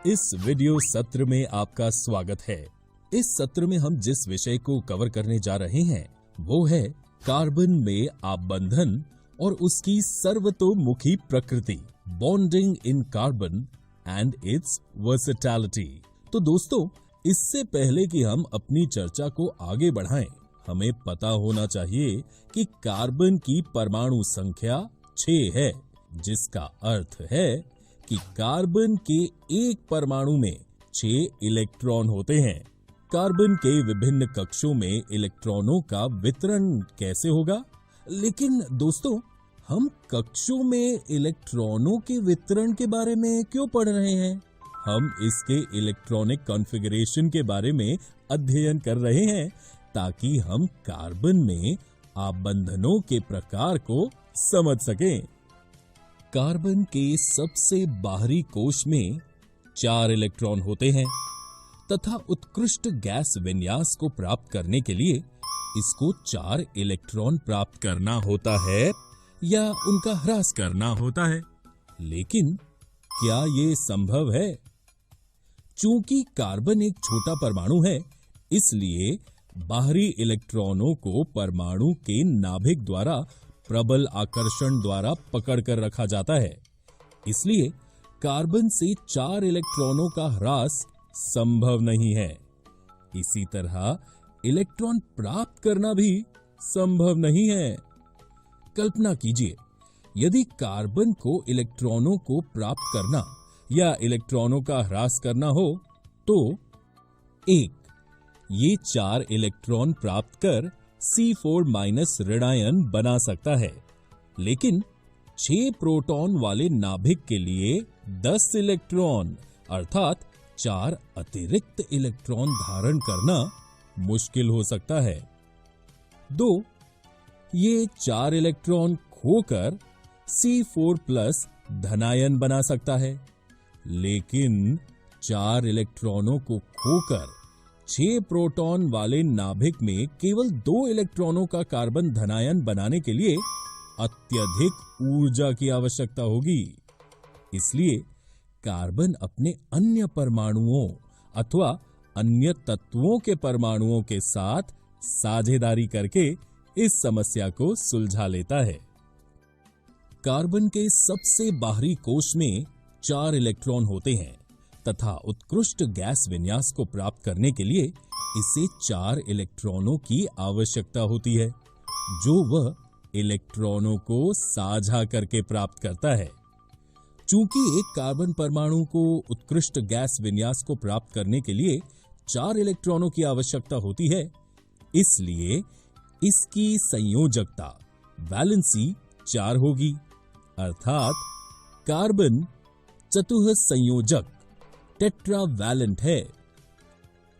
इस वीडियो सत्र में आपका स्वागत है। इस सत्र में हम जिस विषय को कवर करने जा रहे हैं वो है कार्बन में आबंधन और उसकी सर्वतोमुखी प्रकृति, bonding in carbon and it's versatility. तो दोस्तों, इससे पहले कि हम अपनी चर्चा को आगे बढ़ाएं, हमें पता होना चाहिए कि कार्बन की परमाणु संख्या 6 है, जिसका अर्थ है कि कार्बन के एक परमाणु में 6 इलेक्ट्रॉन होते हैं। कार्बन के विभिन्न कक्षों में इलेक्ट्रॉनों का वितरण कैसे होगा? लेकिन दोस्तों, हम कक्षों में इलेक्ट्रॉनों के वितरण के बारे में क्यों पढ़ रहे हैं? हम इसके इलेक्ट्रॉनिक कॉन्फ़िगरेशन के बारे में अध्ययन कर रहे हैं ताकि हम कार्बन में आबंधनों के प्रकार को समझ सकें। कार्बन के सबसे बाहरी कोश में 4 इलेक्ट्रॉन होते हैं तथा उत्कृष्ट गैस विन्यास को प्राप्त करने के लिए इसको 4 इलेक्ट्रॉन प्राप्त करना होता है या उनका ह्रास करना होता है। लेकिन क्या ये संभव है? चूंकि कार्बन एक छोटा परमाणु है, इसलिए बाहरी इलेक्ट्रॉनों को परमाणु के नाभिक द्वारा प्रबल आकर्षण द्वारा पकड़कर रखा जाता है। इसलिए कार्बन से 4 इलेक्ट्रॉनों का ह्रास संभव नहीं है। इसी तरह इलेक्ट्रॉन प्राप्त करना भी संभव नहीं है। कल्पना कीजिए, यदि कार्बन को इलेक्ट्रॉनों को प्राप्त करना या इलेक्ट्रॉनों का ह्रास करना हो तो 1. ये 4 इलेक्ट्रॉन प्राप्त कर C4- ऋणायन बना सकता है, लेकिन 6 प्रोटॉन वाले नाभिक के लिए 10 इलेक्ट्रॉन अर्थात 4 अतिरिक्त इलेक्ट्रॉन धारण करना मुश्किल हो सकता है। 2. ये 4 इलेक्ट्रॉन खोकर C4+ धनायन बना सकता है, लेकिन 4 इलेक्ट्रॉनों को खोकर 6 प्रोटॉन वाले नाभिक में केवल 2 इलेक्ट्रॉनों का कार्बन धनायन बनाने के लिए अत्यधिक ऊर्जा की आवश्यकता होगी। इसलिए कार्बन अपने अन्य परमाणुओं अथवा अन्य तत्वों के परमाणुओं के साथ साझेदारी करके इस समस्या को सुलझा लेता है। कार्बन के सबसे बाहरी कोश में 4 इलेक्ट्रॉन होते हैं तथा उत्कृष्ट गैस विन्यास को प्राप्त करने के लिए इसे 4 इलेक्ट्रॉनों की आवश्यकता होती है, जो वह इलेक्ट्रॉनों को साझा करके प्राप्त करता है। चूंकि एक कार्बन परमाणु को उत्कृष्ट गैस विन्यास को प्राप्त करने के लिए 4 इलेक्ट्रॉनों की आवश्यकता होती है, इसलिए इसकी संयोजकता वैलेंसी 4 होगी, अर्थात कार्बन चतुः संयोजक टेट्रावैलेंट है।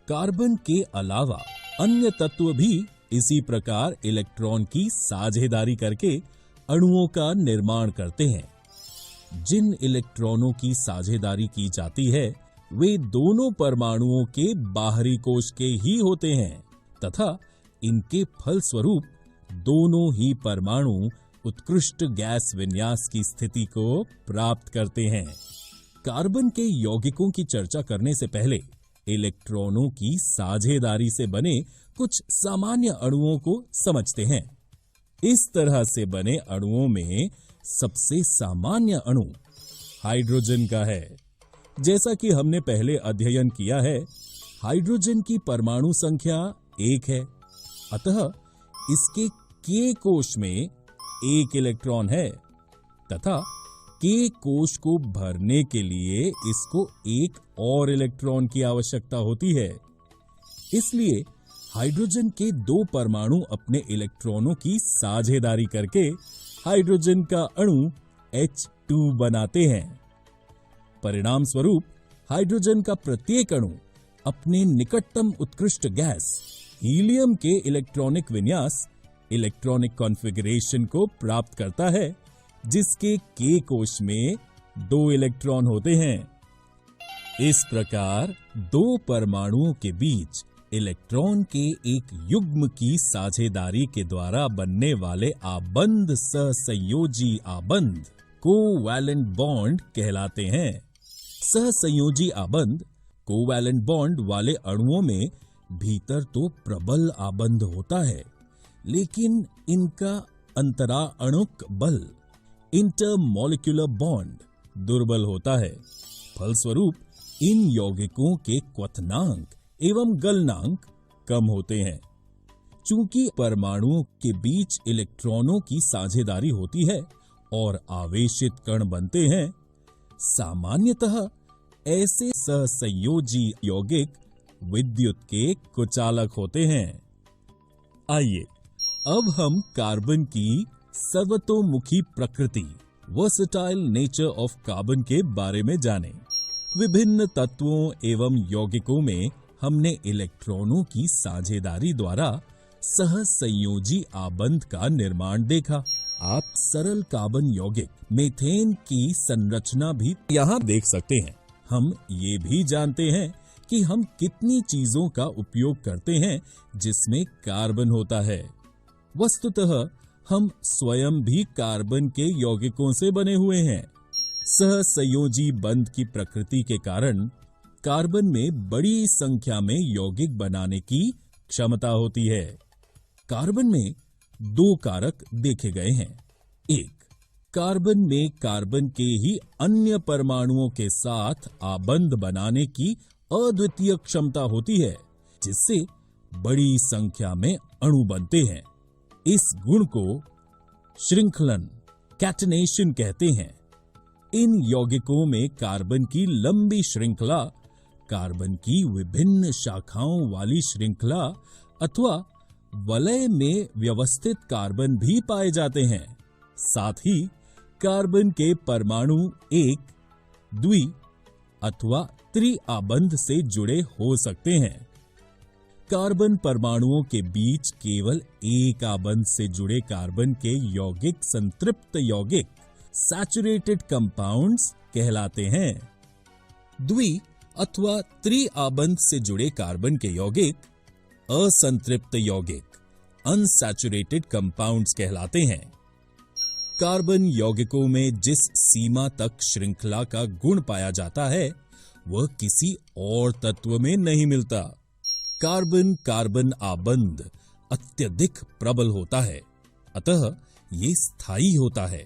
कार्बन के अलावा अन्य तत्व भी इसी प्रकार इलेक्ट्रॉन की साझेदारी करके अणुओं का निर्माण करते हैं। जिन इलेक्ट्रॉनों की साझेदारी की जाती है वे दोनों परमाणुओं के बाहरी कोश के ही होते हैं तथा इनके फलस्वरूप दोनों ही परमाणु उत्कृष्ट गैस विन्यास की स्थिति को प्राप्त करते हैं। कार्बन के यौगिकों की चर्चा करने से पहले इलेक्ट्रॉनों की साझेदारी से बने कुछ सामान्य अणुओं को समझते हैं। इस तरह से बने अणुओं में सबसे सामान्य अणु हाइड्रोजन का है। जैसा कि हमने पहले अध्ययन किया है, हाइड्रोजन की परमाणु संख्या 1 है, अतः इसके K कोश में 1 इलेक्ट्रॉन है तथा K कोश को भरने के लिए इसको 1 और इलेक्ट्रॉन की आवश्यकता होती है। इसलिए हाइड्रोजन के 2 परमाणु अपने इलेक्ट्रॉनों की साझेदारी करके हाइड्रोजन का अणु H2 बनाते हैं। परिणाम स्वरूप हाइड्रोजन का प्रत्येक अणु अपने निकटतम उत्कृष्ट गैस हीलियम के इलेक्ट्रॉनिक विन्यास, इलेक्ट्रॉनिक कॉन्फ़िगरेशन को प्राप्त करता है, जिसके K कोश में 2 इलेक्ट्रॉन होते हैं। इस प्रकार 2 परमाणुओं के बीच इलेक्ट्रॉन के एक युग्म की साझेदारी के द्वारा बनने वाले आबंध सहसंयोजी आबंध कोवैलेंट बॉन्ड कहलाते हैं। सहसंयोजी आबंध कोवैलेंट बॉन्ड वाले अणुओं में भीतर तो प्रबल आबंध होता है, लेकिन इनका अंतराअणुक बल इंटरमॉलिक्यूलर बॉन्ड दुर्बल होता है। फलस्वरूप इन यौगिकों के क्वथनांक एवं गलनांक कम होते हैं। चूंकि परमाणुओं के बीच इलेक्ट्रॉनों की साझेदारी होती है और आवेशित कण बनते हैं, सामान्यतः ऐसे सहसंयोजी यौगिक विद्युत के कुचालक होते हैं। आइए अब हम कार्बन की सर्वतोमुखी प्रकृति वर्सेटाइल नेचर ऑफ कार्बन के बारे में जानें। विभिन्न तत्वों एवं यौगिकों में हमने इलेक्ट्रॉनों की साझेदारी द्वारा सहसंयोजी आबंध का निर्माण देखा। आप सरल कार्बन यौगिक मीथेन की संरचना भी यहाँ देख सकते हैं। हम ये भी जानते हैं कि हम कितनी चीजों का उपयोग करते हैं जिसमें कार्बन होता है। वस्तुतः हम स्वयं भी कार्बन के यौगिकों से बने हुए हैं। सहसंयोजी बंध की प्रकृति के कारण कार्बन में बड़ी संख्या में यौगिक बनाने की क्षमता होती है। कार्बन में दो कारक देखे गए हैं। एक, कार्बन में कार्बन के ही अन्य परमाणुओं के साथ आबंध बनाने की अद्वितीय क्षमता होती है, जिससे बड़ी संख्या में अणु बनते हैं। इस गुण को श्रृंखलन कैटनेशन कहते हैं। इन यौगिकों में कार्बन की लंबी श्रृंखला, कार्बन की विभिन्न शाखाओं वाली श्रृंखला अथवा वलय में व्यवस्थित कार्बन भी पाए जाते हैं। साथ ही कार्बन के परमाणु एक, द्वि अथवा त्रि आबंध से जुड़े हो सकते हैं। कार्बन परमाणुओं के बीच केवल एक आबंध से जुड़े कार्बन के यौगिक संतृप्त यौगिक सैचुरेटेड कंपाउंड्स कहलाते हैं। द्वि अथवा त्रि आबंध से जुड़े कार्बन के यौगिक असंतृप्त यौगिक अनसैचुरेटेड कंपाउंड्स कहलाते हैं। कार्बन यौगिकों में जिस सीमा तक श्रृंखला का गुण पाया जाता है, वह किसी और तत्व में नहीं मिलता। कार्बन कार्बन आबंध अत्यधिक प्रबल होता है, अतः ये स्थायी होता है।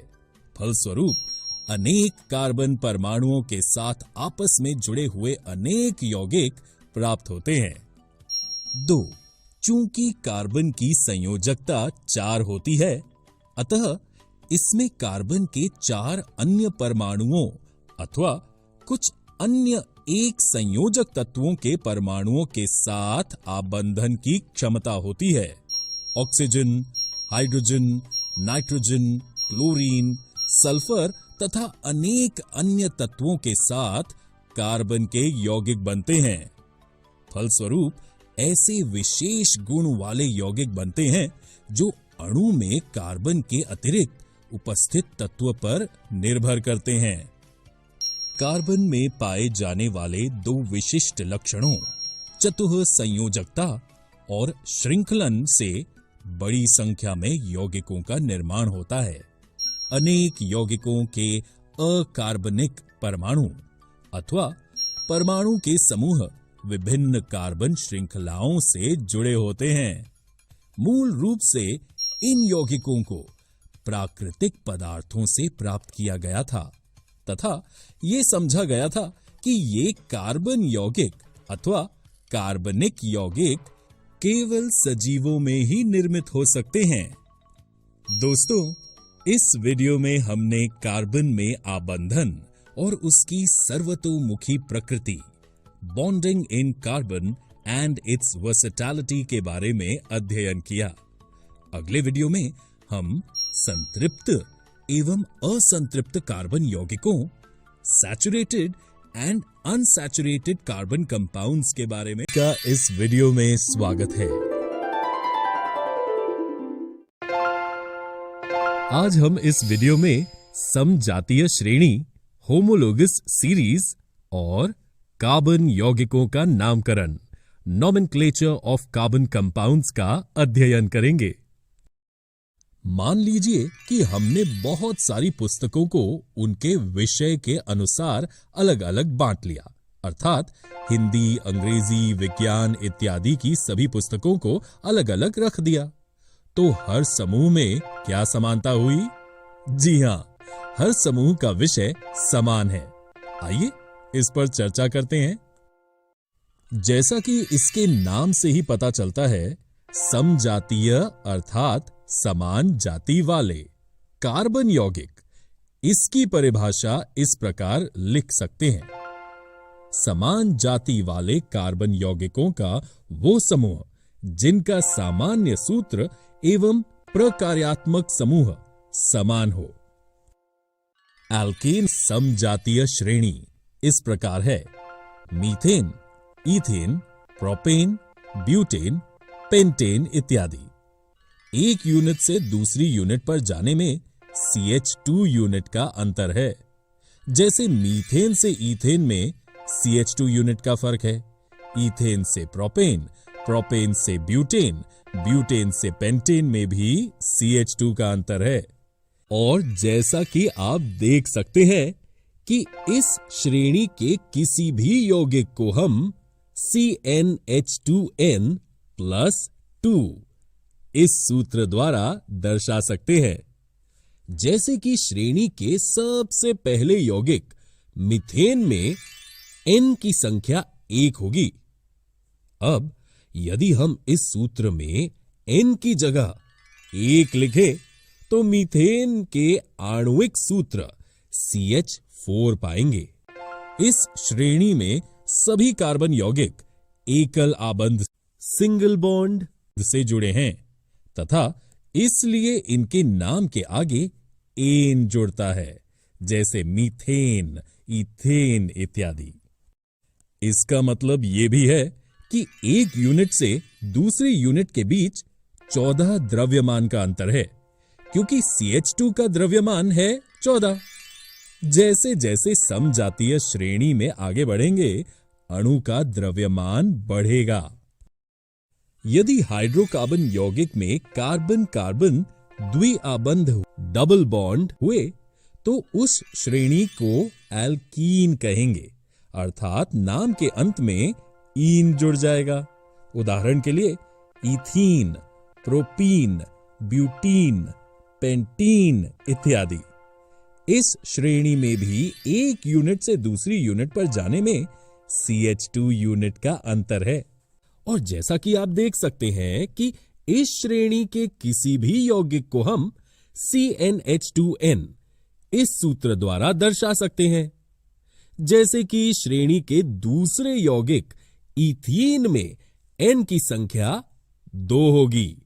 फलस्वरूप अनेक कार्बन परमाणुओं के साथ आपस में जुड़े हुए अनेक यौगिक प्राप्त होते हैं। 2. चूंकि कार्बन की संयोजकता 4 होती है, अतः इसमें कार्बन के 4 अन्य परमाणुओं अथवा कुछ अन्य एक संयोजक तत्वों के परमाणुओं के साथ आबंधन की क्षमता होती है। Oxygen, hydrogen, nitrogen, chlorine, sulphur तथा अनेक अन्य तत्वों के साथ कार्बन के यौगिक बनते हैं। फलस्वरूप ऐसे विशेष गुण वाले यौगिक बनते हैं जो अणु में कार्बन के अतिरिक्त उपस्थित तत्व पर निर्भर करते हैं। कार्बन में पाए जाने वाले 2 विशिष्ट लक्षणों चतुः संयोजकता और श्रृंखलन से बड़ी संख्या में यौगिकों का निर्माण होता है। अनेक यौगिकों के अकार्बनिक परमाणु अथवा परमाणु के समूह विभिन्न कार्बन श्रृंखलाओं से जुड़े होते हैं। मूल रूप से इन यौगिकों को प्राकृतिक पदार्थों से प्राप्त किया गया था तथा ये समझा गया था कि ये कार्बन यौगिक अथवा कार्बनिक यौगिक केवल सजीवों में ही निर्मित हो सकते हैं। दोस्तों, इस वीडियो में हमने कार्बन में आबंधन और उसकी सर्वतोमुखी प्रकृति bonding in carbon and it's versatility के बारे में अध्ययन किया। अगले वीडियो में हम संतृप्त एवं असंतृप्त कार्बन यौगिकों, saturated and unsaturated carbon compounds के बारे में का इस वीडियो में स्वागत है। आज हम इस वीडियो में समजातीय श्रेणी, होमोलोगस सीरीज और कार्बन यौगिकों का नामकरण, नोमेनक्लेचर ऑफ कार्बन कंपाउंड्स का अध्ययन करेंगे। मान लीजिए कि हमने बहुत सारी पुस्तकों को उनके विषय के अनुसार अलग अलग बांट लिया, अर्थात हिंदी, अंग्रेजी, विज्ञान इत्यादि की सभी पुस्तकों को अलग अलग रख दिया। तो हर समूह में क्या समानता हुई? जी हां, हर समूह का विषय समान है। आइए इस पर चर्चा करते हैं। जैसा कि इसके नाम से ही पता चलता है, समजातीय अर्थात समान जाति वाले कार्बन यौगिक, इसकी परिभाषा इस प्रकार लिख सकते हैं। समान जाति वाले कार्बन यौगिकों का वो समूह जिनका सामान्य सूत्र एवं प्रकार्यात्मक समूह समान हो। एल्केन समजातीय श्रेणी इस प्रकार है: methane, ethane, propane, butane, pentane इत्यादि। एक यूनिट से दूसरी यूनिट पर जाने में CH2 यूनिट का अंतर है। जैसे मीथेन से ईथेन में CH2 यूनिट का फर्क है, ईथेन से प्रोपेन, प्रोपेन से ब्यूटेन, ब्यूटेन से पेंटेन में भी CH2 का अंतर है। और जैसा कि आप देख सकते हैं कि इस श्रेणी के किसी भी यौगिक को हम CnH2n+2 इस सूत्र द्वारा दर्शा सकते हैं। जैसे कि श्रेणी के सबसे पहले यौगिक मीथेन में N की संख्या 1 होगी। अब यदि हम इस सूत्र में N की जगह 1 लिखें तो मीथेन के आणविक सूत्र CH4 पाएंगे। इस श्रेणी में सभी कार्बन यौगिक एकल आबंध सिंगल बॉन्ड से जुड़े हैं तथा इसलिए इनके नाम के आगे एन जुड़ता है, जैसे मीथेन, इथेन इत्यादि। इसका मतलब यह भी है कि एक यूनिट से दूसरी यूनिट के बीच 14 द्रव्यमान का अंतर है, क्योंकि CH2 का द्रव्यमान है 14। जैसे जैसे समजातीय श्रेणी में आगे बढ़ेंगे, अणु का द्रव्यमान बढ़ेगा। यदि हाइड्रोकार्बन यौगिक में कार्बन कार्बन द्विआबंध डबल बॉन्ड हुए तो उस श्रेणी को एल्कीन कहेंगे, अर्थात नाम के अंत में ईन जुड़ जाएगा। उदाहरण के लिए इथीन, प्रोपीन, ब्यूटीन, पेंटीन इत्यादि। इस श्रेणी में भी एक यूनिट से दूसरी यूनिट पर जाने में CH2 यूनिट का अंतर है। और जैसा कि आप देख सकते हैं कि इस श्रेणी के किसी भी यौगिक को हम CnH2n इस सूत्र द्वारा दर्शा सकते हैं। जैसे कि श्रेणी के दूसरे यौगिक इथीन में N की संख्या 2 होगी।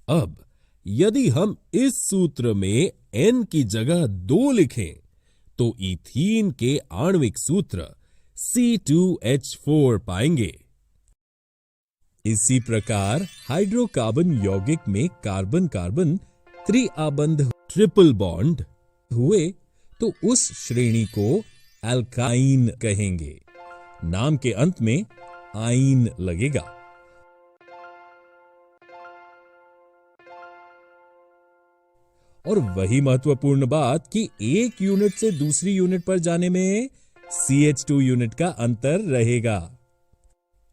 अब यदि हम इस सूत्र में N की जगह 2 लिखें तो इथीन के आणविक सूत्र C2H4 पाएंगे। इसी प्रकार हाइड्रोकार्बन यौगिक में कार्बन कार्बन त्रिआबंध ट्रिपल बॉन्ड हुए तो उस श्रेणी को एल्काइन कहेंगे। नाम के अंत में आइन लगेगा। और वही महत्वपूर्ण बात कि एक यूनिट से दूसरी यूनिट पर जाने में CH2 यूनिट का अंतर रहेगा।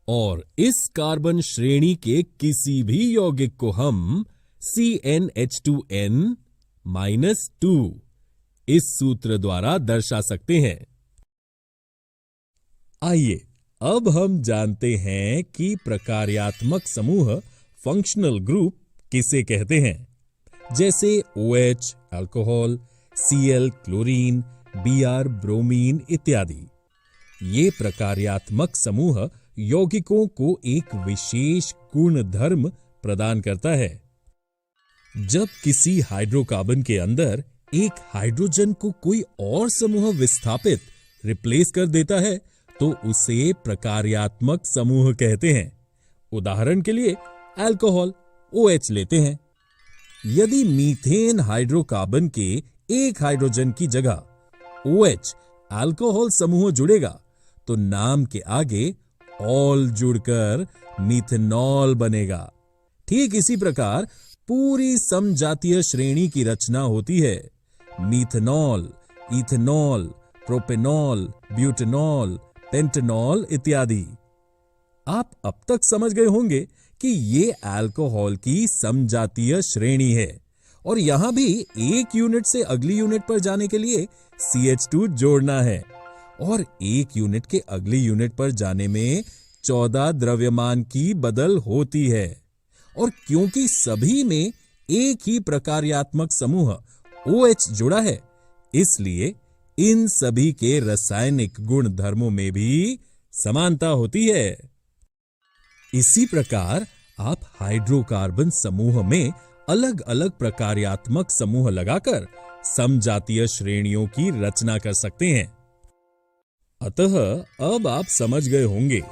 और इस कार्बन श्रेणी के किसी भी यौगिक को हम CnH2n-2 इस सूत्र द्वारा दर्शा सकते हैं। आइए अब हम जानते हैं कि प्रकार्यात्मक समूह फंक्शनल ग्रुप किसे कहते हैं। जैसे OH alcohol, Cl chlorine, Br bromine इत्यादि। ये प्रकार्यात्मक समूह यौगिकों को एक विशेष गुण धर्म प्रदान करता है। जब किसी हाइड्रोकार्बन के अंदर एक हाइड्रोजन को कोई और समूह विस्थापित रिप्लेस कर देता है तो उसे प्रकार्यात्मक समूह कहते हैं। उदाहरण के लिए अल्कोहल OH लेते हैं। यदि मीथेन हाइड्रोकार्बन के एक हाइड्रोजन की जगह OH अल्कोहल समूह जुड़ेगा तो नाम के आगे ऑल जुड़कर मिथेनॉल बनेगा। ठीक इसी प्रकार पूरी समजातीय श्रेणी की रचना होती है। Methanol, ethanol, propanol, butanol, pentanol इत्यादि। आप अब तक समझ गए होंगे कि ये अल्कोहल की समजातीय श्रेणी है और यहां भी एक यूनिट से अगली यूनिट पर जाने के लिए CH2 जोड़ना है और एक यूनिट के अगली यूनिट पर जाने में 14 द्रव्यमान की बदल होती है। और क्योंकि सभी में एक ही प्रकार्यात्मक समूह OH जुड़ा है, इसलिए इन सभी के रासायनिक गुण धर्मों में भी समानता होती है। इसी प्रकार आप हाइड्रोकार्बन समूह में अलग अलग प्रकार्यात्मक समूह लगाकर समजातीय श्रेणियों की रचना कर सकते हैं। अतः अब आप समझ गए होंगे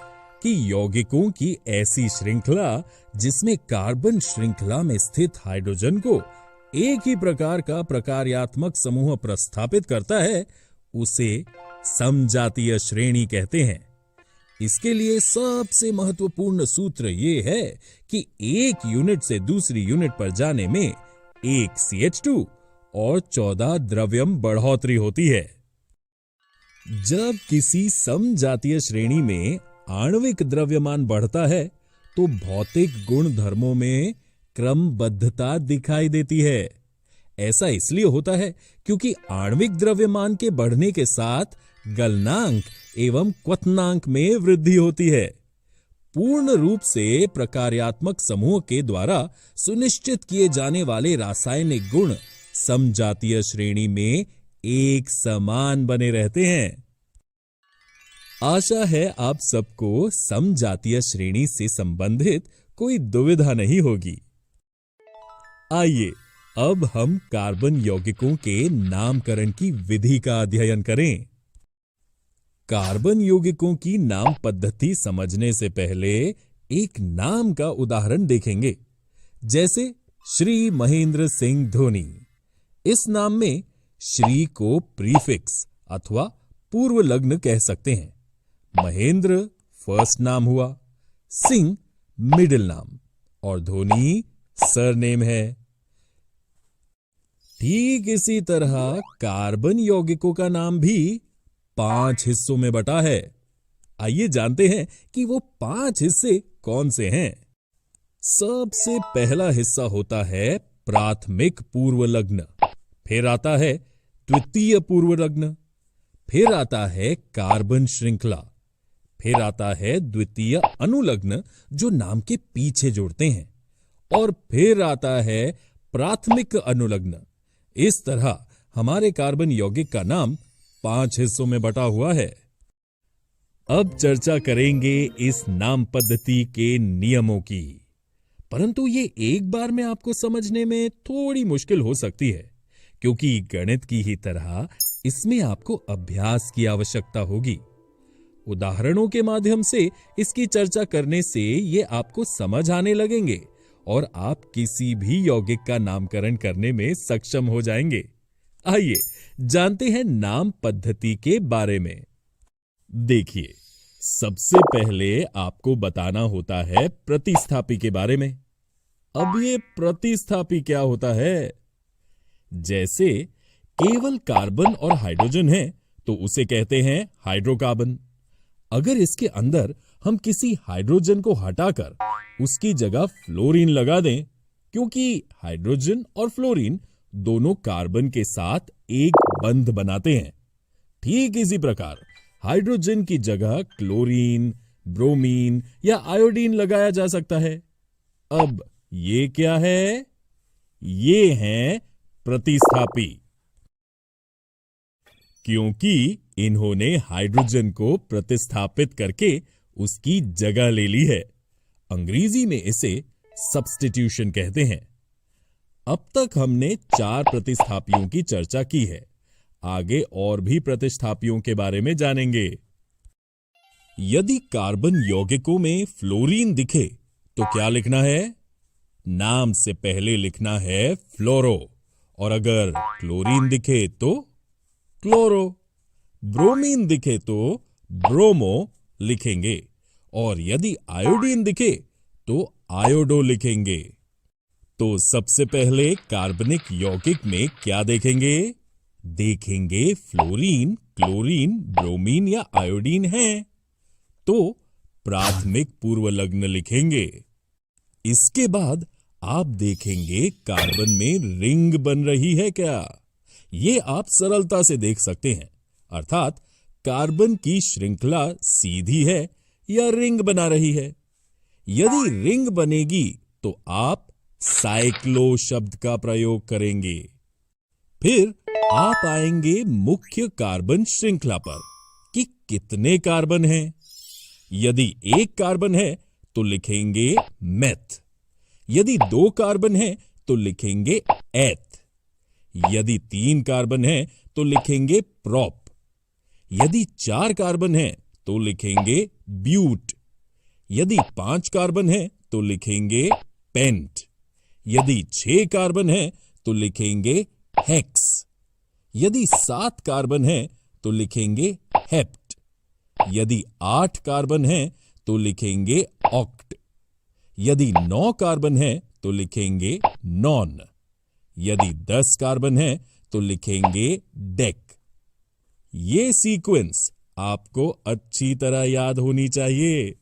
कि यौगिकों की ऐसी श्रृंखला जिसमें कार्बन श्रृंखला में स्थित हाइड्रोजन को एक ही प्रकार का प्रकार्यात्मक समूह प्रस्थापित करता है, उसे समजातीय श्रेणी कहते हैं। इसके लिए सबसे महत्वपूर्ण सूत्र ये है कि एक यूनिट से दूसरी यूनिट पर जाने में एक CH2 और 14 द्रव्यम बढ़ोतरी होती है। जब किसी समजातीय श्रेणी में आणविक द्रव्यमान बढ़ता है तो भौतिक गुण धर्मों में क्रमबद्धता दिखाई देती है। ऐसा इसलिए होता है क्योंकि आणविक द्रव्यमान के बढ़ने के साथ गलनांक एवं क्वथनांक में वृद्धि होती है। पूर्ण रूप से प्रकार्यात्मक समूह के द्वारा सुनिश्चित किए जाने वाले रासायनिक गुण समजातीय श्रेणी में एक समान बने रहते हैं। आशा है आप सबको समजातीय श्रेणी से संबंधित कोई दुविधा नहीं होगी। आइए अब हम कार्बन यौगिकों के नामकरण की विधि का अध्ययन करें। कार्बन यौगिकों की नाम पद्धति समझने से पहले एक नाम का उदाहरण देखेंगे, जैसे श्री महेंद्र सिंह धोनी। इस नाम में श्री को प्रीफिक्स अथवा पूर्व लग्न कह सकते हैं। महेंद्र फर्स्ट नाम हुआ, सिंह मिडिल नाम और धोनी सरनेम है। ठीक इसी तरह कार्बन यौगिकों का नाम भी 5 हिस्सों में बटा है। आइए जानते हैं कि वो 5 हिस्से कौन से हैं। सबसे पहला हिस्सा होता है प्राथमिक पूर्व लग्न, फिर आता है द्वितीय पूर्व लग्न, फिर आता है कार्बन श्रृंखला, फिर आता है द्वितीय अनुलग्न जो नाम के पीछे जोड़ते हैं, और फिर आता है प्राथमिक अनुलग्न। इस तरह हमारे कार्बन यौगिक का नाम 5 हिस्सों में बटा हुआ है। अब चर्चा करेंगे इस नाम पद्धति के नियमों की, परंतु ये एक बार में आपको समझने में थोड़ी मुश्किल हो सकती है, क्योंकि गणित की ही तरह इसमें आपको अभ्यास की आवश्यकता होगी। उदाहरणों के माध्यम से इसकी चर्चा करने से ये आपको समझ आने लगेंगे और आप किसी भी यौगिक का नामकरण करने में सक्षम हो जाएंगे। आइए जानते हैं नाम पद्धति के बारे में। देखिए, सबसे पहले आपको बताना होता है प्रतिस्थापी के बारे में। अब ये प्रतिस्थापी क्या होता है? जैसे केवल कार्बन और हाइड्रोजन है तो उसे कहते हैं हाइड्रोकार्बन। अगर इसके अंदर हम किसी हाइड्रोजन को हटाकर उसकी जगह फ्लोरीन लगा दें, क्योंकि हाइड्रोजन और फ्लोरीन दोनों कार्बन के साथ एक बंध बनाते हैं, ठीक इसी प्रकार हाइड्रोजन की जगह क्लोरीन, ब्रोमीन या आयोडीन लगाया जा सकता है। अब ये क्या है? ये हैं प्रतिस्थापी, क्योंकि इन्होंने हाइड्रोजन को प्रतिस्थापित करके उसकी जगह ले ली है। अंग्रेजी में इसे सब्स्टिट्यूशन कहते हैं। अब तक हमने 4 प्रतिस्थापियों की चर्चा की है। आगे और भी प्रतिस्थापियों के बारे में जानेंगे। यदि कार्बन यौगिकों में फ्लोरीन दिखे तो क्या लिखना है? नाम से पहले लिखना है फ्लोरो, और अगर क्लोरीन दिखे तो क्लोरो, ब्रोमीन दिखे तो ब्रोमो लिखेंगे, और यदि आयोडीन दिखे तो आयोडो लिखेंगे। तो सबसे पहले कार्बनिक यौगिक में क्या देखेंगे? देखेंगे फ्लोरीन, क्लोरीन, ब्रोमीन या आयोडीन है। तो प्राथमिक पूर्वलग्न लिखेंगे। इसके बाद आप देखेंगे कार्बन में रिंग बन रही है क्या? ये आप सरलता से देख सकते हैं, अर्थात कार्बन की श्रृंखला सीधी है या रिंग बना रही है। यदि रिंग बनेगी तो आप साइक्लो शब्द का प्रयोग करेंगे। फिर आप आएंगे मुख्य कार्बन श्रृंखला पर कि कितने कार्बन हैं। यदि एक कार्बन है तो लिखेंगे मेथ। यदि 2 कार्बन है तो लिखेंगे एथ। यदि 3 कार्बन है तो लिखेंगे प्रोप। यदि 4 कार्बन है तो लिखेंगे ब्यूट। यदि 5 कार्बन है तो लिखेंगे पेंट। यदि 6 कार्बन है तो लिखेंगे हेक्स। यदि 7 कार्बन है तो लिखेंगे हेप्ट। यदि 8 कार्बन है तो लिखेंगे ऑक्ट। यदि 9 कार्बन है तो लिखेंगे नॉन। यदि 10 कार्बन है तो लिखेंगे डेक। ये सीक्वेंस आपको अच्छी तरह याद होनी चाहिए।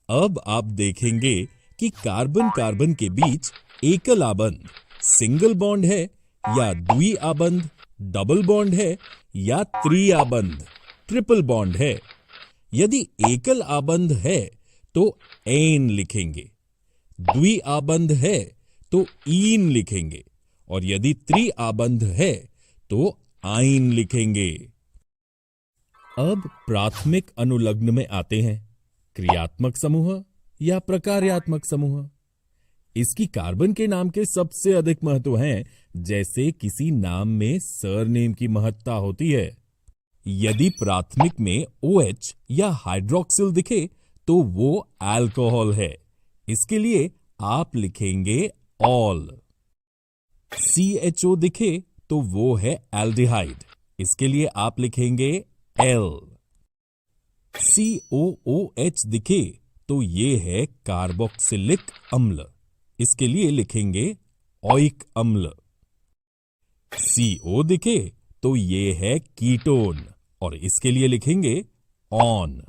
अब आप देखेंगे कि कार्बन कार्बन के बीच एकल आबंध सिंगल बॉन्ड है या द्वि आबंध डबल बॉन्ड है या त्रिआबंध ट्रिपल बॉन्ड है। यदि एकल आबंध है तो एन लिखेंगे, द्विआबंध है तो ईन लिखेंगे और यदि त्रिआबंध है तो आइन लिखेंगे। अब प्राथमिक अनुलग्न में आते हैं, क्रियात्मक समूह या प्रकार्यात्मक समूह। इसकी कार्बन के नाम के सबसे अधिक महत्व हैं, जैसे किसी नाम में सरनेम की महत्ता होती है। यदि प्राथमिक में OH या हाइड्रोक्सिल दिखे तो वो अल्कोहल है। इसके लिए आप लिखेंगे ऑल। CHO दिखे तो वो है एल्डिहाइड। इसके लिए आप लिखेंगे एल। COOH दिखे तो ये है कार्बोक्सिलिक अम्ल। इसके लिए लिखेंगे ओइक अम्ल। CO दिखे तो ये है कीटोन और इसके लिए लिखेंगे ऑन।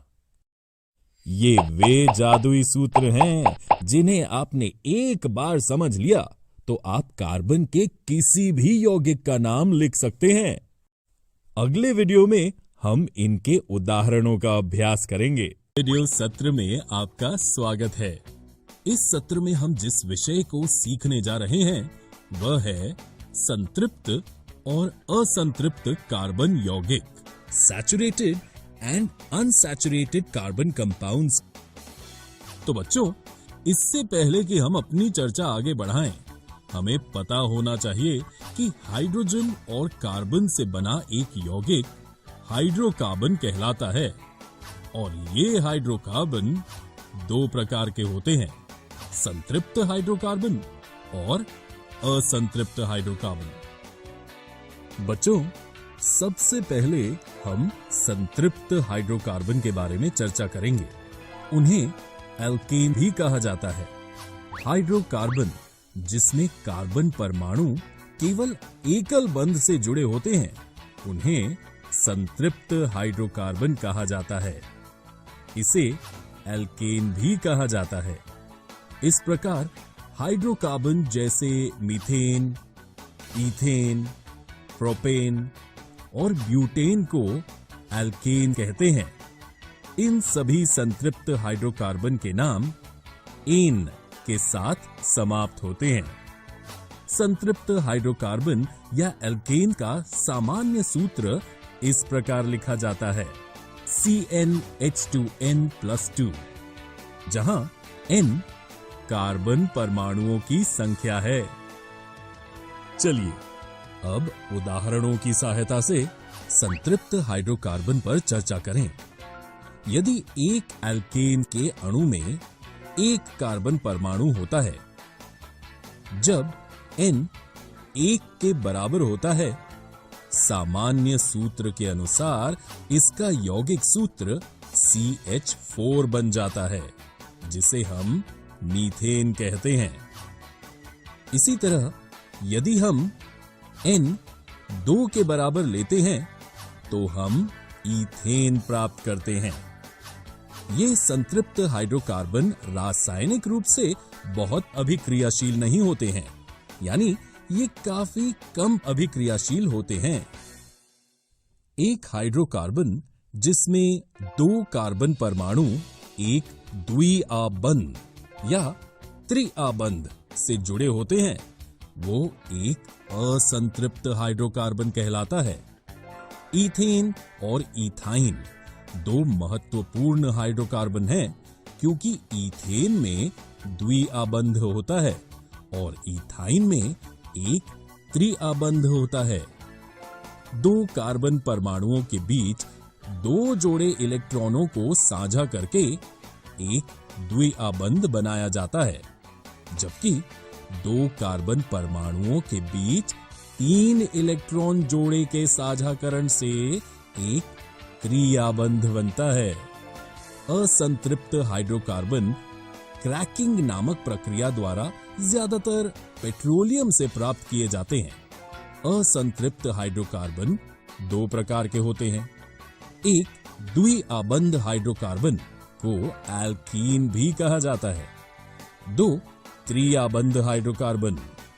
ये वे जादुई सूत्र हैं जिन्हें आपने एक बार समझ लिया तो आप कार्बन के किसी भी यौगिक का नाम लिख सकते हैं। अगले वीडियो में हम इनके उदाहरणों का अभ्यास करेंगे। वीडियो सत्र में आपका स्वागत है। इस सत्र में हम जिस विषय को सीखने जा रहे हैं वह है संतृप्त और असंतृप्त कार्बन यौगिक, saturated and unsaturated carbon compounds. तो बच्चों, इससे पहले कि हम अपनी चर्चा आगे बढ़ाएं, हमें पता होना चाहिए कि हाइड्रोजन और कार्बन से बना एक यौगिक हाइड्रोकार्बन कहलाता है और ये हाइड्रोकार्बन 2 प्रकार के होते हैं, संतृप्त हाइड्रोकार्बन और असंतृप्त हाइड्रोकार्बन। बच्चों, सबसे पहले हम संतृप्त हाइड्रोकार्बन के बारे में चर्चा करेंगे। उन्हें एल्केन भी कहा जाता है। हाइड्रोकार्बन जिसमें कार्बन परमाणु केवल एकल बंध से जुड़े होते हैं, उन्हें संतृप्त हाइड्रोकार्बन कहा जाता है। इसे एल्केन भी कहा जाता है। इस प्रकार हाइड्रोकार्बन जैसे मीथेन, ईथेन, प्रोपेन और ब्यूटेन को एल्केन कहते हैं। इन सभी संतृप्त हाइड्रोकार्बन के नाम एन के साथ समाप्त होते हैं। संतृप्त हाइड्रोकार्बन या एल्केन का सामान्य सूत्र इस प्रकार लिखा जाता है, CnH2n+2, जहां n कार्बन परमाणुओं की संख्या है। चलिए अब उदाहरणों की सहायता से संतृप्त हाइड्रोकार्बन पर चर्चा करें। यदि एक एल्केन के अणु में एक कार्बन परमाणु होता है, जब n 1 के बराबर होता है, सामान्य सूत्र के अनुसार इसका यौगिक सूत्र CH4 बन जाता है, जिसे हम मीथेन कहते हैं। इसी तरह यदि हम N 2 के बराबर लेते हैं तो हम ईथेन प्राप्त करते हैं। ये संतृप्त हाइड्रोकार्बन रासायनिक रूप से बहुत अभिक्रियाशील नहीं होते हैं, यानी ये काफी कम अभिक्रियाशील होते हैं। एक हाइड्रोकार्बन जिसमें 2 कार्बन परमाणु एक द्विआबंध या त्रिआबंध से जुड़े होते हैं, वो एक असंतृप्त हाइड्रोकार्बन कहलाता है। ईथेन और इथाइन 2 महत्वपूर्ण हाइड्रोकार्बन हैं, क्योंकि ईथेन में द्विआबंध होता है और इथाइन में एक त्रिआबंध होता है। 2 कार्बन परमाणुओं के बीच 2 जोड़े इलेक्ट्रॉनों को साझा करके एक द्विआबंध बनाया जाता है, जबकि 2 कार्बन परमाणुओं के बीच 3 इलेक्ट्रॉन जोड़े के साझाकरण से एक त्रिआबंध बनता है। असंतृप्त हाइड्रोकार्बन क्रैकिंग नामक प्रक्रिया द्वारा ज्यादातर पेट्रोलियम से प्राप्त किए जाते हैं। असंतृप्त हाइड्रोकार्बन 2 प्रकार के होते हैं। एक द्विआबंध हाइड्रोकार्बन को एल्कीन भी कहा जाता है। 2 त्रिआबंध हाइड्रोकार्बन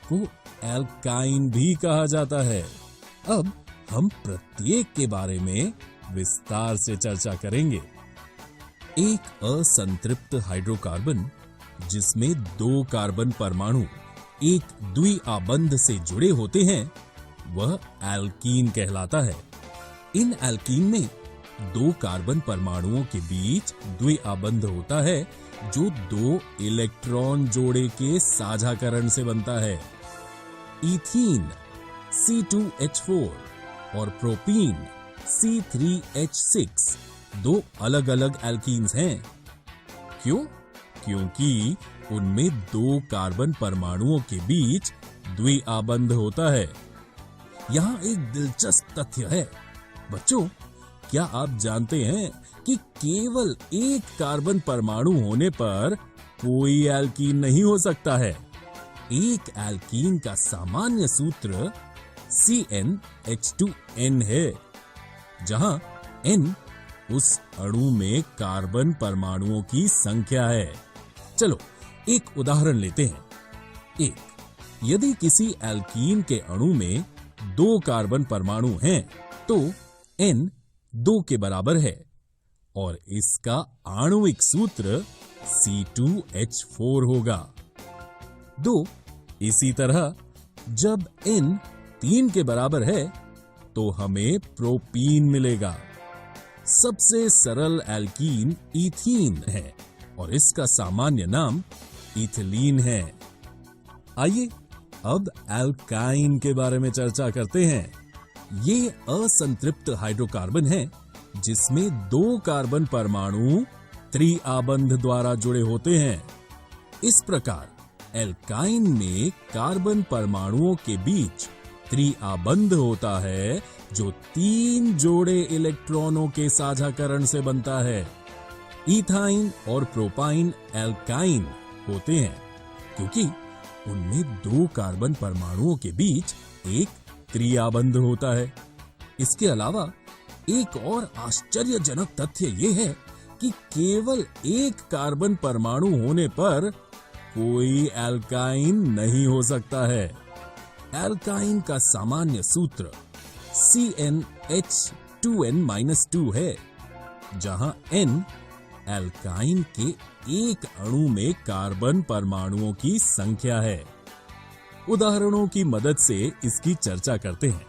को एल्काइन भी कहा जाता है। अब हम प्रत्येक के बारे में विस्तार से चर्चा करेंगे। एक असंतृप्त हाइड्रोकार्बन जिसमें 2 कार्बन परमाणु एक द्विआबंध से जुड़े होते हैं, वह एल्कीन कहलाता है। इन एल्कीन में 2 कार्बन परमाणुओं के बीच द्विआबंध होता है, जो 2 इलेक्ट्रॉन जोड़े के साझाकरण से बनता है। इथीन C2H4 और प्रोपीन C3H6 2 अलग अलग एल्कीन्स हैं। क्यों? क्योंकि उनमें 2 कार्बन परमाणुओं के बीच द्विआबंध होता है। यहाँ एक दिलचस्प तथ्य है बच्चों, क्या आप जानते हैं कि केवल एक कार्बन परमाणु होने पर कोई एल्कीन नहीं हो सकता है। एक एल्कीन का सामान्य सूत्र CnH2n है, जहां n उस अणु में कार्बन परमाणुओं की संख्या है। चलो एक उदाहरण लेते हैं। यदि किसी एल्कीन के अणु में 2 कार्बन परमाणु हैं, तो n 2 के बराबर है और इसका आणविक सूत्र C2H4 होगा। 2 इसी तरह जब n 3 के बराबर है तो हमें प्रोपीन मिलेगा। सबसे सरल एल्कीन इथीन है और इसका सामान्य नाम इथिलीन है। आइए अब एल्काइन के बारे में चर्चा करते हैं। ये असंतृप्त हाइड्रोकार्बन है जिसमें 2 कार्बन परमाणु त्रिआबंध द्वारा जुड़े होते हैं। इस प्रकार एल्काइन में कार्बन परमाणुओं के बीच त्रिआबंध होता है, जो 3 जोड़े इलेक्ट्रॉनों के साझाकरण से बनता है। इथाइन और प्रोपाइन एल्काइन होते हैं क्योंकि उनमें 2 कार्बन परमाणुओं के बीच एक त्रिआबंध होता है। इसके अलावा एक और आश्चर्यजनक तथ्य यह है कि केवल एक कार्बन परमाणु होने पर कोई एल्काइन नहीं हो सकता है। एल्काइन का सामान्य सूत्र CnH2n-2 है, जहां n एल्काइन के एक अणु में कार्बन परमाणुओं की संख्या है। उदाहरणों की मदद से इसकी चर्चा करते हैं।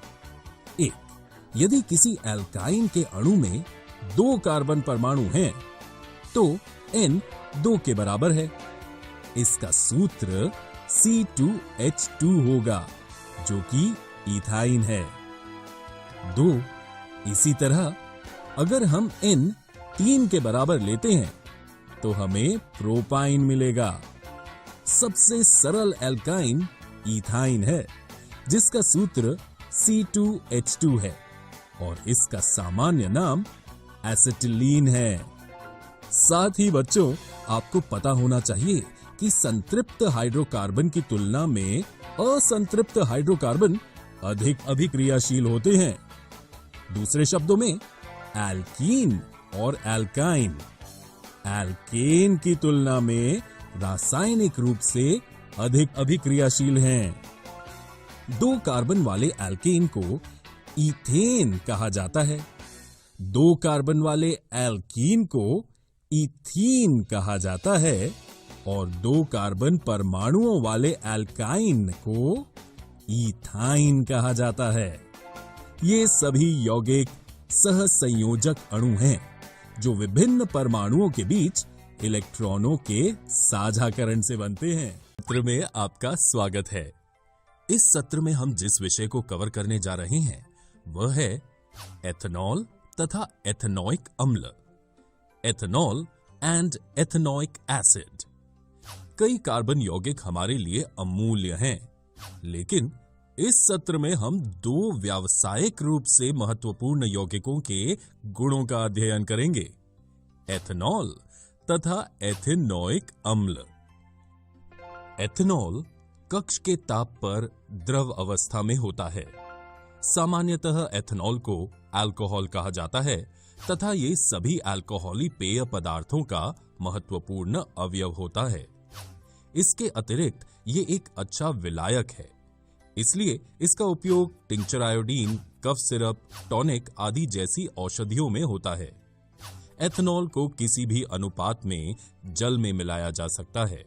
यदि किसी एल्काइन के अणु में 2 कार्बन परमाणु हैं, तो n 2 के बराबर है। इसका सूत्र C2H2 होगा, जो कि इथाइन है। 2 इसी तरह अगर हम n 3 के बराबर लेते हैं तो हमें प्रोपाइन मिलेगा। सबसे सरल एल्काइन इथाइन है, जिसका सूत्र C2H2 है और इसका सामान्य नाम एसिटिलीन है। साथ ही बच्चों, आपको पता होना चाहिए कि संतृप्त हाइड्रोकार्बन की तुलना में असंतृप्त हाइड्रोकार्बन अधिक अभिक्रियाशील होते हैं। दूसरे शब्दों में एल्कीन और एल्काइन एल्केन की तुलना में रासायनिक रूप से अधिक अभिक्रियाशील हैं। 2 कार्बन वाले एल्केन को इथेन कहा जाता है, 2 कार्बन वाले एल्कीन को इथीन कहा जाता है और 2 कार्बन परमाणुओं वाले एल्काइन को इथाइन कहा जाता है। ये सभी यौगिक सहसंयोजक अणु हैं जो विभिन्न परमाणुओं के बीच इलेक्ट्रॉनों के साझाकरण से बनते हैं। सत्र में आपका स्वागत है। इस सत्र में हम जिस विषय को कवर करने जा रहे हैं वह है एथेनॉल तथा एथेनॉइक अम्ल, एथेनॉल एंड एथेनॉइक एसिड। कई कार्बन यौगिक हमारे लिए अमूल्य हैं, लेकिन इस सत्र में हम 2 व्यावसायिक रूप से महत्वपूर्ण यौगिकों के गुणों का अध्ययन करेंगे, एथेनॉल तथा एथेनॉइक अम्ल। एथेनॉल कक्ष के ताप पर द्रव अवस्था में होता है। सामान्यतः एथेनॉल को अल्कोहल कहा जाता है तथा ये सभी अल्कोहली पेय पदार्थों का महत्वपूर्ण अवयव होता है। इसके अतिरिक्त ये एक अच्छा विलायक है, इसलिए इसका उपयोग tincture iodine, cough syrup, tonic आदि जैसी औषधियों में होता है। एथेनॉल को किसी भी अनुपात में जल में मिलाया जा सकता है।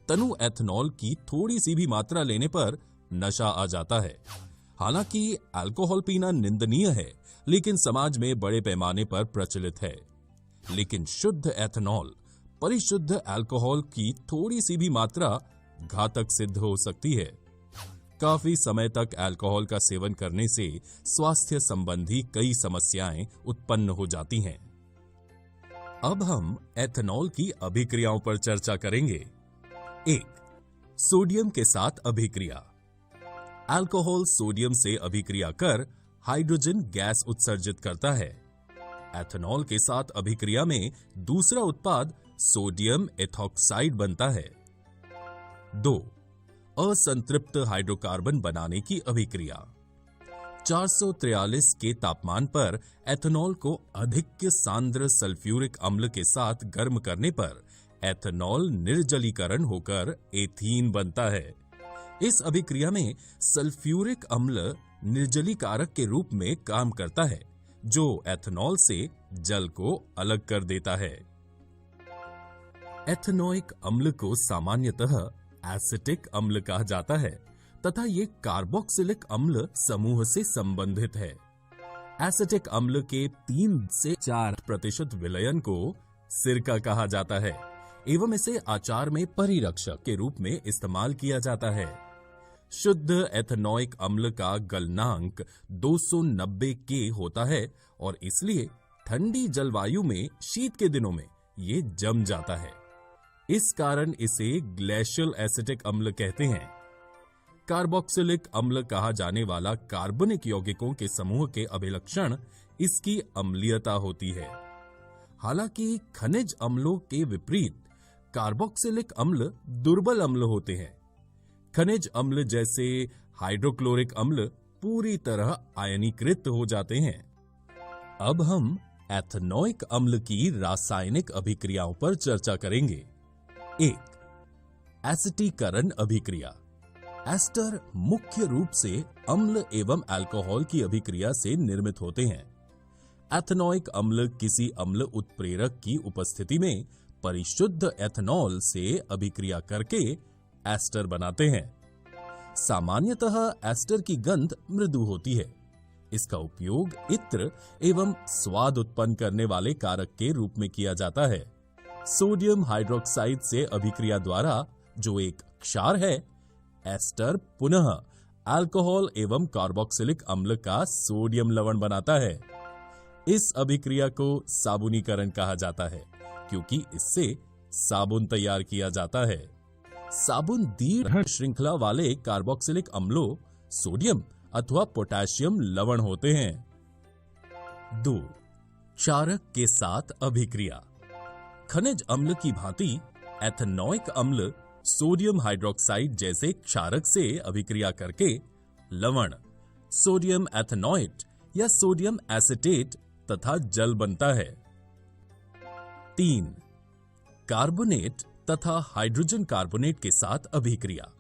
तनु एथेनॉल की थोड़ी सी भी मात्रा लेने पर नशा आ जाता है। हालांकि अल्कोहल पीना निंदनीय है, लेकिन समाज में बड़े पैमाने पर प्रचलित है। लेकिन शुद्ध एथेनॉल परिशुद्ध अल्कोहल की थोड़ी सी भी मात्रा घातक सिद्ध हो सकती है। काफी समय तक अल्कोहल का सेवन करने से स्वास्थ्य संबंधी कई समस्याएं उत्पन्न हो जाती हैं। अब हम एथेनॉल की अभिक्रियाओं पर चर्चा करेंगे। 1. सोडियम के साथ अभिक्रिया। अल्कोहल सोडियम से अभिक्रिया कर हाइड्रोजन गैस उत्सर्जित करता है। एथेनॉल के साथ अभिक्रिया में दूसरा उत्पाद सोडियम एथॉक्साइड बनता है। 2. असंतृप्त हाइड्रोकार्बन बनाने की अभिक्रिया। 443 के तापमान पर एथेनॉल को अधिक सांद्र सल्फ्यूरिक अम्ल के साथ गर्म करने पर एथेनॉल निर्जलीकरण होकर एथीन बनता है। इस अभिक्रिया में सल्फ्यूरिक अम्ल निर्जलीकारक के रूप में काम करता है, जो एथेनॉल से जल को अलग कर देता है। एथेनॉइक अम्ल को सामान्यतः एसिटिक अम्ल कहा जाता है तथा ये कार्बोक्सिलिक अम्ल समूह से संबंधित है। एसिटिक अम्ल के 3 से 4% विलयन को सिरका कहा जाता है एवं इसे अचार में परिरक्षक के रूप में इस्तेमाल किया जाता है। शुद्ध एथेनॉइक अम्ल का गलनांक 290 के होता है और इसलिए ठंडी जलवायु में शीत के दिनों में ये जम जाता है। इस कारण इसे ग्लेशियल एसिटिक अम्ल कहते हैं। कार्बोक्सिलिक अम्ल कहा जाने वाला कार्बनिक यौगिकों के समूह के अभिलक्षण इसकी अम्लीयता होती है। हालांकि खनिज अम्लों के विपरीत कार्बोक्सिलिक अम्ल दुर्बल अम्ल होते हैं। खनिज अम्ल जैसे हाइड्रोक्लोरिक अम्ल पूरी तरह आयनीकृत हो जाते हैं। अब हम एथेनॉइक अम्ल की रासायनिक अभिक्रियाओं पर चर्चा करेंगे। 1. एसिटीकरण अभिक्रिया। एस्टर मुख्य रूप से अम्ल एवं अल्कोहल की अभिक्रिया से निर्मित होते हैं। एथेनॉइक अम्ल किसी अम्ल उत्प्रेरक की उपस्थिति में परिशुद्ध एथेनॉल से अभिक्रिया करके एस्टर बनाते हैं। सामान्यतः एस्टर की गंध मृदु होती है। इसका उपयोग इत्र एवं स्वाद उत्पन्न करने वाले कारक के रूप में किया जाता है। सोडियम हाइड्रोक्साइड से अभिक्रिया द्वारा, जो एक क्षार है, एस्टर पुनः अल्कोहल एवं कार्बोक्सिलिक अम्ल का सोडियम लवण बनाता है। इस अभिक्रिया को साबुनीकरण कहा जाता है क्योंकि इससे साबुन तैयार किया जाता है। साबुन दीर्घ श्रृंखला वाले कार्बोक्सिलिक अम्लों सोडियम अथवा पोटेशियम लवण होते हैं। 2. क्षारक के साथ अभिक्रिया। खनिज अम्ल की भांति एथेनॉइक अम्ल सोडियम हाइड्रोक्साइड जैसे क्षारक से अभिक्रिया करके लवण सोडियम एथेनॉइट या सोडियम एसिटेट तथा जल बनता है। 3. कार्बोनेट तथा हाइड्रोजन कार्बोनेट के साथ अभिक्रिया।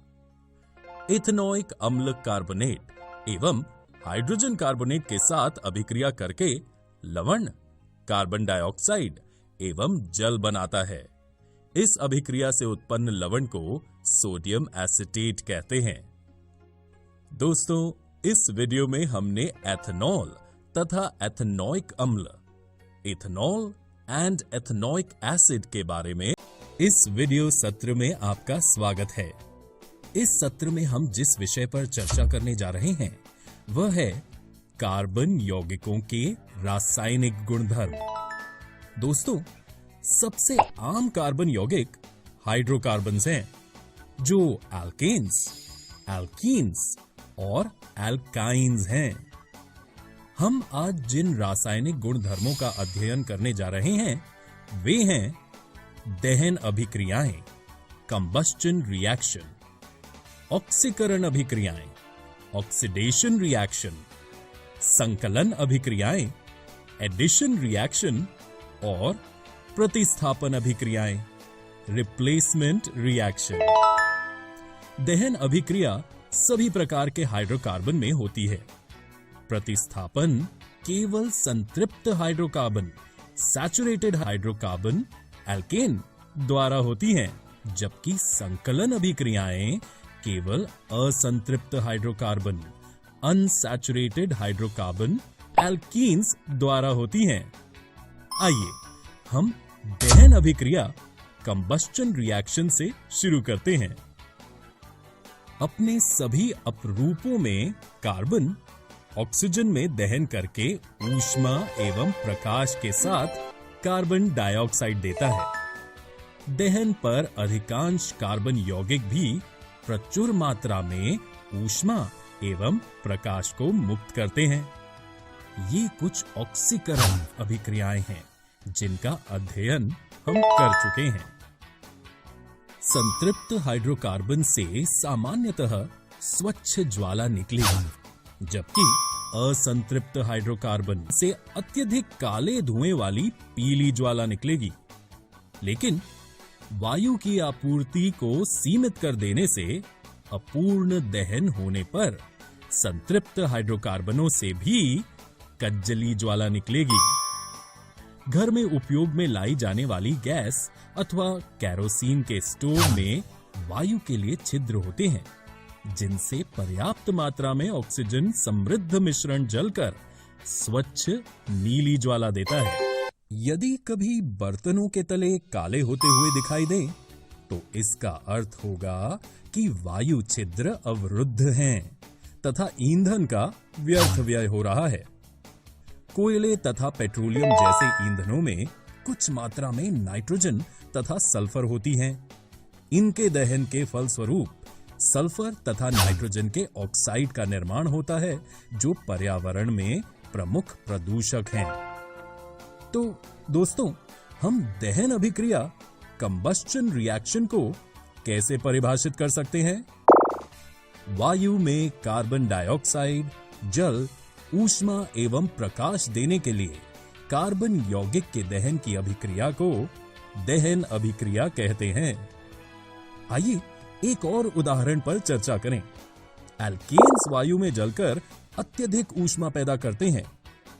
एथेनॉइक अम्ल कार्बोनेट एवं हाइड्रोजन कार्बोनेट के साथ अभिक्रिया करके लवण कार्बन डाइऑक्साइड एवं जल बनाता है। इस अभिक्रिया से उत्पन्न लवण को सोडियम एसिटेट कहते हैं। दोस्तों, इस वीडियो में हमने एथेनॉल तथा एथेनॉइक अम्ल, इथेनॉल एंड एथेनॉइक एसिड के बारे में इस वीडियो सत्र में आपका स्वागत है। इस सत्र में हम जिस विषय पर चर्चा करने जा रहे हैं वह है कार्बन यौगिकों के रासायनिक गुणधर्म। दोस्तों, सबसे आम कार्बन यौगिक हाइड्रोकार्बन्स हैं, जो एल्केन्स, एल्कीन्स और एल्काइन्स हैं। हम आज जिन रासायनिक गुणधर्मों का अध्ययन करने जा रहे हैं वे हैं दहन अभिक्रियाएं, कंबस्टन रिएक्शन, ऑक्सीकरण अभिक्रियाएं, ऑक्सीडेशन रिएक्शन, संकलन अभिक्रियाएं, एडिशन रिएक्शन और प्रतिस्थापन अभिक्रियाएं, रिप्लेसमेंट रिएक्शन। दहन अभिक्रिया सभी प्रकार के हाइड्रोकार्बन में होती है। प्रतिस्थापन केवल संतृप्त हाइड्रोकार्बन, सैचुरेटेड हाइड्रोकार्बन, एल्केन द्वारा होती हैं, जबकि संकलन अभिक्रियाएं केवल असंतृप्त हाइड्रोकार्बन, अनसैचुरेटेड हाइड्रोकार्बन, एल्कीन्स द्वारा होती हैं। आइए हम दहन अभिक्रिया कंबस्टन रिएक्शन से शुरू करते हैं। अपने सभी अपरूपों में कार्बन ऑक्सीजन में दहन करके ऊष्मा एवं प्रकाश के साथ कार्बन डाइऑक्साइड देता है। दहन पर अधिकांश कार्बन यौगिक भी प्रचुर मात्रा में ऊष्मा एवं प्रकाश को मुक्त करते हैं। ये कुछ ऑक्सीकरण अभिक्रियाएं हैं जिनका अध्ययन हम कर चुके हैं। संतृप्त हाइड्रोकार्बन से सामान्यतः स्वच्छ ज्वाला निकलेगी, जबकि असंतृप्त हाइड्रोकार्बन से अत्यधिक काले धुएं वाली पीली ज्वाला निकलेगी। लेकिन वायु की आपूर्ति को सीमित कर देने से अपूर्ण दहन होने पर संतृप्त हाइड्रोकार्बनों से भी कज्जली ज्वाला निकलेगी। घर में उपयोग में लाई जाने वाली गैस अथवा कैरोसिन के स्टोव में वायु के लिए छिद्र होते हैं, जिनसे पर्याप्त मात्रा में ऑक्सीजन समृद्ध मिश्रण जलकर स्वच्छ नीली ज्वाला देता है। यदि कभी बर्तनों के तले काले होते हुए दिखाई दे तो इसका अर्थ होगा कि वायु छिद्र अवरुद्ध हैं तथा ईंधन का व्यर्थ व्यय हो रहा है। कोयले तथा पेट्रोलियम जैसे ईंधनों में कुछ मात्रा में नाइट्रोजन तथा सल्फर होती हैं। इनके दहन के फलस्वरूप सल्फर तथा नाइट्रोजन के ऑक्साइड का निर्माण होता है, जो पर्यावरण में प्रमुख प्रदूषक हैं। तो दोस्तों, हम दहन अभिक्रिया कंबस्टन रिएक्शन को कैसे परिभाषित कर सकते हैं? वायु में कार्बन डाइऑक्साइड, जल, ऊष्मा एवं प्रकाश देने के लिए कार्बन यौगिक के दहन की अभिक्रिया को दहन अभिक्रिया कहते हैं। आइए एक और उदाहरण पर चर्चा करें। एल्केन्स वायु में जलकर अत्यधिक ऊष्मा पैदा करते हैं,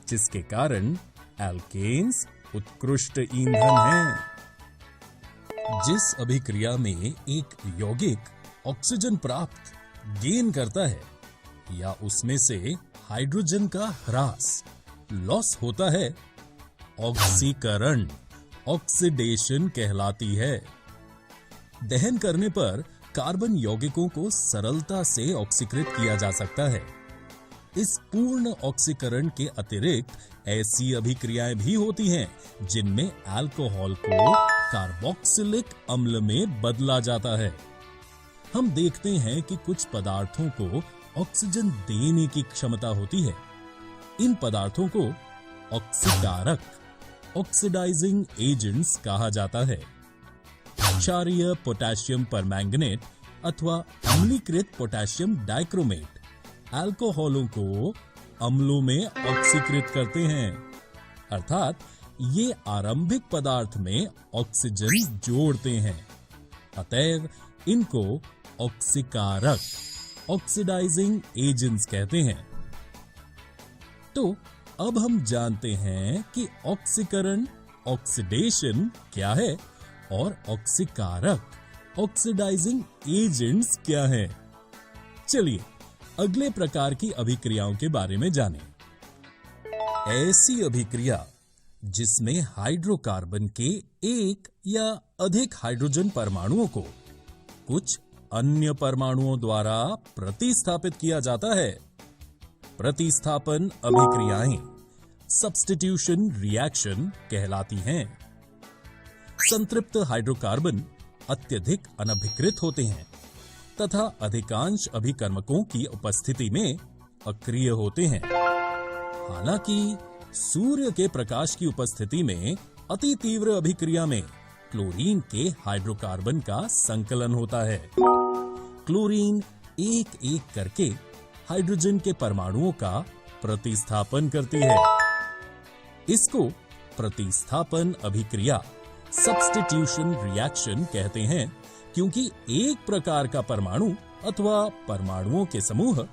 जिसके कारण एल्केन्स उत्कृष्ट ईंधन हैं। जिस अभिक्रिया में एक यौगिक ऑक्सीजन प्राप्त गेन करता है या उसमें से हाइड्रोजन का ह्रास लॉस होता है, ऑक्सीकरण ऑक्सीडेशन कहलाती है। दहन करने पर कार्बन यौगिकों को सरलता से ऑक्सीकृत किया जा सकता है। इस पूर्ण ऑक्सीकरण के अतिरिक्त ऐसी अभिक्रियाएं भी होती हैं जिनमें अल्कोहल को कार्बोक्सिलिक अम्ल में बदला जाता है। हम देखते हैं कि कुछ पदार्थों को ऑक्सीजन देने की क्षमता होती है। इन पदार्थों को ऑक्सीकारक ऑक्सीडाइजिंग एजेंट्स कहा जाता है। क्षारीय पोटेशियम परमैंगनेट अथवा अम्लीकृत पोटेशियम डाइक्रोमेट अल्कोहलों को अम्लों में ऑक्सीकृत करते हैं, अर्थात ये आरंभिक पदार्थ में ऑक्सीजन जोड़ते हैं। अतएव इनको ऑक्सीकारक ऑक्सीडाइजिंग एजेंट्स कहते हैं। तो अब हम जानते हैं कि ऑक्सीकरण ऑक्सीडेशन क्या है और ऑक्सीकारक ऑक्सीडाइजिंग एजेंट्स क्या है। चलिए अगले प्रकार की अभिक्रियाओं के बारे में जानें। ऐसी अभिक्रिया जिसमें हाइड्रोकार्बन के एक या अधिक हाइड्रोजन परमाणुओं को कुछ अन्य परमाणुओं द्वारा प्रतिस्थापित किया जाता है। प्रतिस्थापन अभिक्रियाएं सब्स्टिट्यूशन रिएक्शन कहलाती हैं। संतृप्त हाइड्रोकार्बन अत्यधिक अनभिकृत होते हैं तथा अधिकांश अभिकर्मकों की उपस्थिति में अक्रिय होते हैं। हालांकि सूर्य के प्रकाश की उपस्थिति में अति तीव्र अभिक्रिया में क्लोरीन के हाइड्रोकार्बन का संकलन होता है। क्लोरीन एक एक करके हाइड्रोजन के परमाणुओं का प्रतिस्थापन करती है। इसको प्रतिस्थापन अभिक्रिया सब्स्टिट्यूशन रिएक्शन कहते हैं, क्योंकि एक प्रकार का परमाणु अथवा परमाणुओं के समूह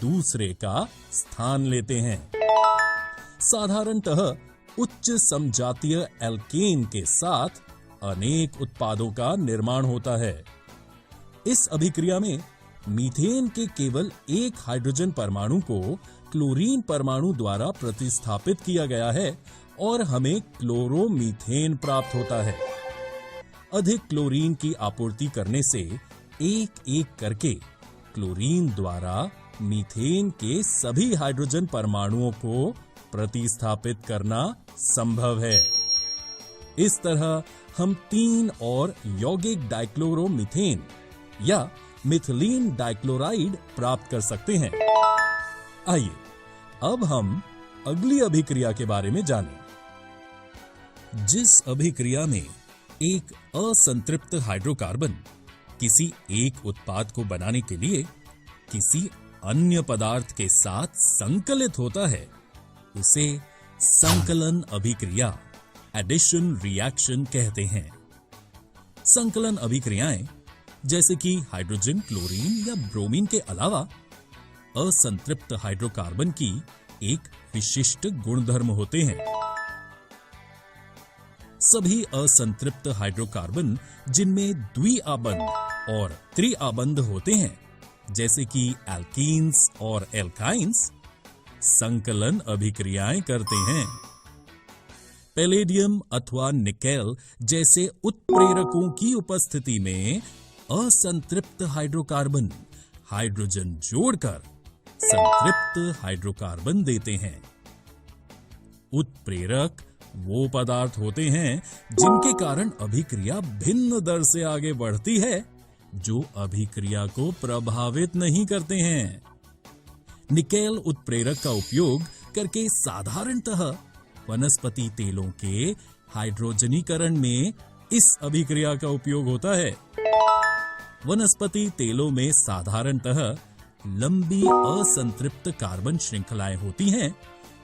दूसरे का स्थान लेते हैं। साधारणतः उच्च समजातीय एल्केन के साथ अनेक उत्पादों का निर्माण होता है। इस अभिक्रिया में मीथेन के केवल एक हाइड्रोजन परमाणु को क्लोरीन परमाणु द्वारा प्रतिस्थापित किया गया है और हमें क्लोरोमीथेन प्राप्त होता है। अधिक क्लोरीन की आपूर्ति करने से एक एक करके क्लोरीन द्वारा मीथेन के सभी हाइड्रोजन परमाणुओं को प्रतिस्थापित करना संभव है। इस तरह हम 3 और यौगिक डाइक्लोरोमीथेन या मिथिलीन डाइक्लोराइड प्राप्त कर सकते हैं। आइए अब हम अगली अभिक्रिया के बारे में जानें। जिस अभिक्रिया में एक असंतृप्त हाइड्रोकार्बन किसी एक उत्पाद को बनाने के लिए किसी अन्य पदार्थ के साथ संकलित होता है, उसे संकलन अभिक्रिया एडिशन रिएक्शन कहते हैं। संकलन अभिक्रियाएं जैसे कि हाइड्रोजन, क्लोरीन या ब्रोमीन के अलावा असंतृप्त हाइड्रोकार्बन की एक विशिष्ट गुणधर्म होते हैं। सभी असंतृप्त हाइड्रोकार्बन जिनमें द्विआबंध और त्रिआबंध होते हैं, जैसे कि एल्कीन्स और एल्काइन्स, संकलन अभिक्रियाएं करते हैं। पैलेडियम अथवा निकेल जैसे उत्प्रेरकों की उपस्थिति में असंतृप्त हाइड्रोकार्बन हाइड्रोजन जोड़कर संतृप्त हाइड्रोकार्बन देते हैं। उत्प्रेरक वो पदार्थ होते हैं जिनके कारण अभिक्रिया भिन्न दर से आगे बढ़ती है, जो अभिक्रिया को प्रभावित नहीं करते हैं। निकेल उत्प्रेरक का उपयोग करके साधारणतः वनस्पति तेलों के हाइड्रोजनीकरण में इस अभिक्रिया का उपयोग होता है। वनस्पति तेलों में साधारणतः लंबी असंतृप्त कार्बन श्रृंखलाएं होती हैं,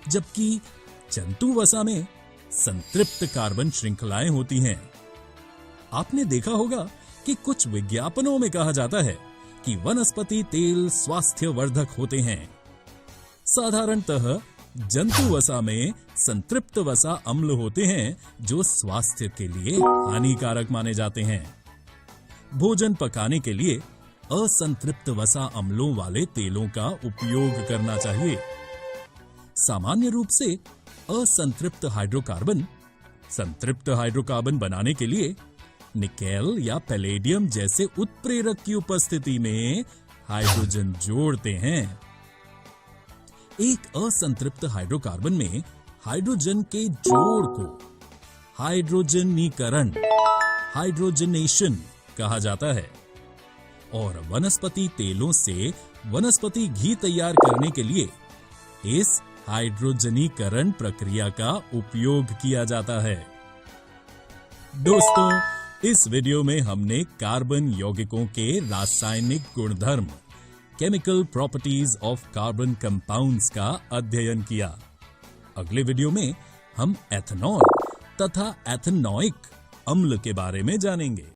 जबकि जंतु वसा में संतृप्त कार्बन श्रृंखलाएं होती हैं। आपने देखा होगा कि कुछ विज्ञापनों में कहा जाता है कि वनस्पति तेल स्वास्थ्यवर्धक होते हैं। साधारणतः जंतु वसा में संतृप्त वसा अम्ल होते हैं, जो स्वास्थ्य के लिए हानिकारक माने जाते हैं। भोजन पकाने के लिए असंतृप्त वसा अम्लों वाले तेलों का उपयोग करना चाहिए। सामान्य रूप से असंतृप्त हाइड्रोकार्बन संतृप्त हाइड्रोकार्बन बनाने के लिए निकेल या पैलेडियम जैसे उत्प्रेरक की उपस्थिति में हाइड्रोजन जोड़ते हैं। एक असंतृप्त हाइड्रोकार्बन में हाइड्रोजन के जोड़ को हाइड्रोजनीकरण हाइड्रोजनेशन कहा जाता है और वनस्पति तेलों से वनस्पति घी तैयार करने के लिए इस हाइड्रोजनीकरण प्रक्रिया का उपयोग किया जाता है। दोस्तों, इस वीडियो में हमने कार्बन यौगिकों के रासायनिक गुणधर्म, chemical properties of carbon compounds का अध्ययन किया। अगले वीडियो में हम एथेनॉल तथा एथेनॉइक अम्ल के बारे में जानेंगे।